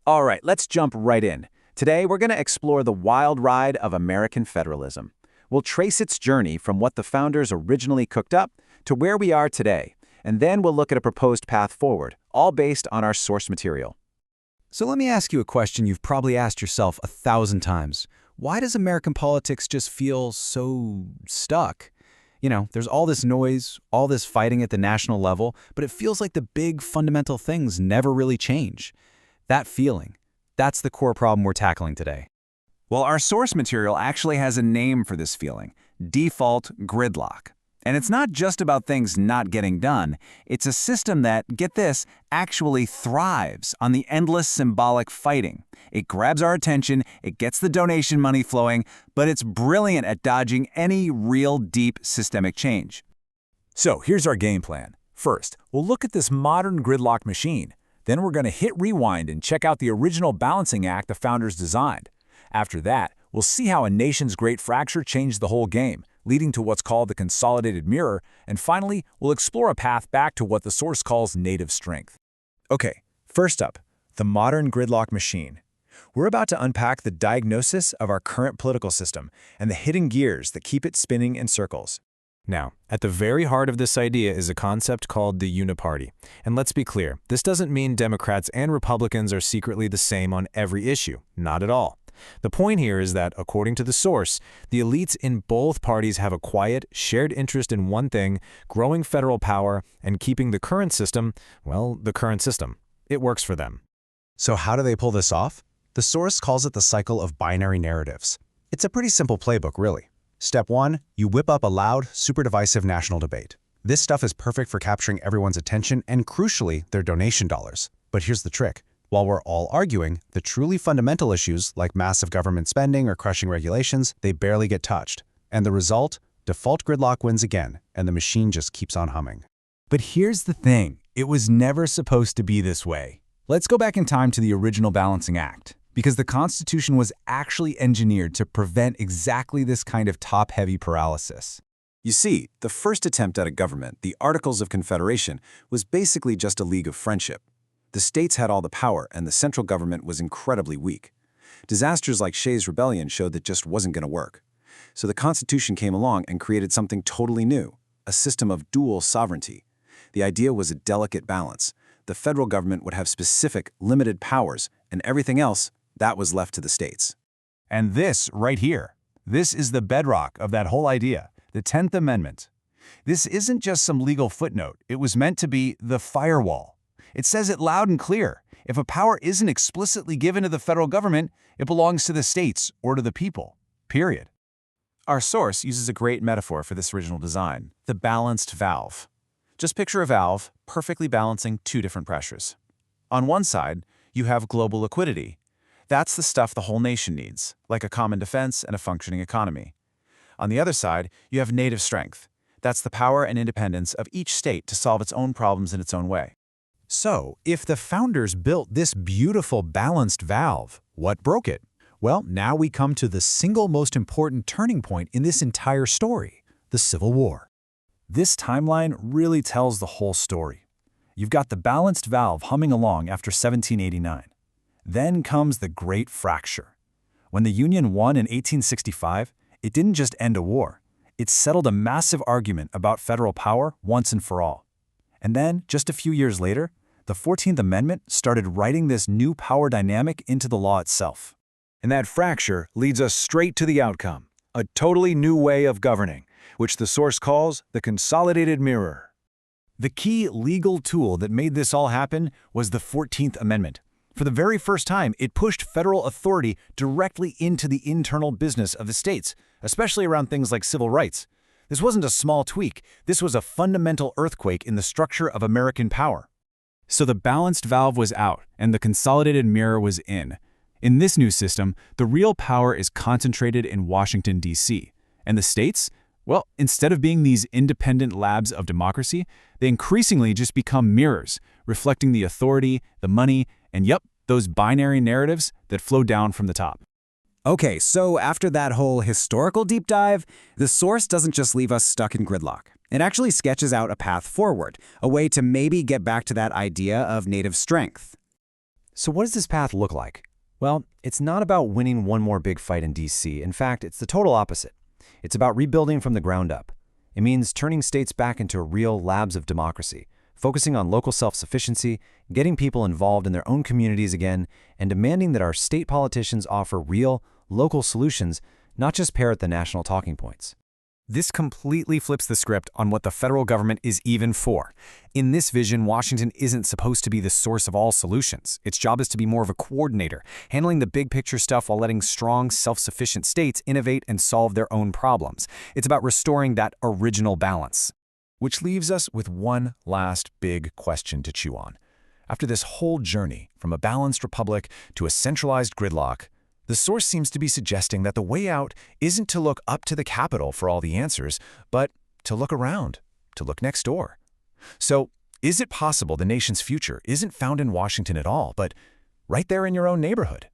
All right, let's jump right in. Today, we're going to explore the wild ride of American federalism. We'll trace its journey from what the founders originally cooked up to where we are today, and then we'll look at a proposed path forward, all based on our source material. So let me ask you a question you've probably asked yourself 1,000 times. Why does American politics just feel so stuck? There's all this noise, all this fighting at the national level, but it feels like the big fundamental things never really change. That feeling, that's the core problem we're tackling today. Well, our source material actually has a name for this feeling: default gridlock. And it's not just about things not getting done. It's a system that, get this, actually thrives on the endless symbolic fighting. It grabs our attention, it gets the donation money flowing, but it's brilliant at dodging any real deep systemic change. So here's our game plan. First, we'll look at this modern gridlock machine. Then we're going to hit rewind and check out the original balancing act the founders designed. After that, we'll see how a nation's great fracture changed the whole game, leading to what's called the consolidated mirror, and finally, we'll explore a path back to what the source calls native strength. Okay, first up, the modern gridlock machine. We're about to unpack the diagnosis of our current political system and the hidden gears that keep it spinning in circles. Now, at the very heart of this idea is a concept called the uniparty. And let's be clear, this doesn't mean Democrats and Republicans are secretly the same on every issue. Not at all. The point here is that, according to the source, the elites in both parties have a quiet, shared interest in one thing: growing federal power and keeping the current system, well, the current system. It works for them. So how do they pull this off? The source calls it the cycle of binary narratives. It's a pretty simple playbook, really. Step 1, you whip up a loud, super divisive national debate. This stuff is perfect for capturing everyone's attention and, crucially, their donation dollars. But here's the trick. While we're all arguing, the truly fundamental issues, like massive government spending or crushing regulations, they barely get touched. And the result? Default gridlock wins again, and the machine just keeps on humming. But here's the thing. It was never supposed to be this way. Let's go back in time to the original Balancing Act, because the Constitution was actually engineered to prevent exactly this kind of top-heavy paralysis. You see, the first attempt at a government, the Articles of Confederation, was basically just a league of friendship. The states had all the power, and the central government was incredibly weak. Disasters like Shays' Rebellion showed that just wasn't going to work. So the Constitution came along and created something totally new: a system of dual sovereignty. The idea was a delicate balance. The federal government would have specific, limited powers, and everything else, that was left to the states. And this right here, this is the bedrock of that whole idea, the 10th Amendment. This isn't just some legal footnote. It was meant to be the firewall. It says it loud and clear. If a power isn't explicitly given to the federal government, it belongs to the states or to the people, period. Our source uses a great metaphor for this original design: the balanced valve. Just picture a valve perfectly balancing two different pressures. On one side, you have global liquidity. That's the stuff the whole nation needs, like a common defense and a functioning economy. On the other side, you have native strength. That's the power and independence of each state to solve its own problems in its own way. So, if the founders built this beautiful balanced valve, what broke it? Well, now we come to the single most important turning point in this entire story: the Civil War. This timeline really tells the whole story. You've got the balanced valve humming along after 1789. Then comes the Great Fracture. When the Union won in 1865, it didn't just end a war. It settled a massive argument about federal power once and for all. And then, just a few years later, the 14th Amendment started writing this new power dynamic into the law itself. And that fracture leads us straight to the outcome: a totally new way of governing, which the source calls the consolidated mirror. The key legal tool that made this all happen was the 14th Amendment. For the very first time, it pushed federal authority directly into the internal business of the states, especially around things like civil rights. This wasn't a small tweak. This was a fundamental earthquake in the structure of American power. So the balanced valve was out, and the consolidated mirror was in. In this new system, the real power is concentrated in Washington, D.C. And the states? Well, instead of being these independent labs of democracy, they increasingly just become mirrors, reflecting the authority, the money, and those binary narratives that flow down from the top. Okay, so after that whole historical deep dive, the source doesn't just leave us stuck in gridlock. It actually sketches out a path forward, a way to maybe get back to that idea of native strength. So what does this path look like? Well, it's not about winning one more big fight in D.C. In fact, it's the total opposite. It's about rebuilding from the ground up. It means turning states back into real labs of democracy, focusing on local self-sufficiency, getting people involved in their own communities again, and demanding that our state politicians offer real, local solutions, not just parrot the national talking points. This completely flips the script on what the federal government is even for. In this vision, Washington isn't supposed to be the source of all solutions. Its job is to be more of a coordinator, handling the big picture stuff while letting strong, self-sufficient states innovate and solve their own problems. It's about restoring that original balance. Which leaves us with one last big question to chew on. After this whole journey, from a balanced republic to a centralized gridlock, the source seems to be suggesting that the way out isn't to look up to the Capitol for all the answers, but to look around, to look next door. So, is it possible the nation's future isn't found in Washington at all, but right there in your own neighborhood?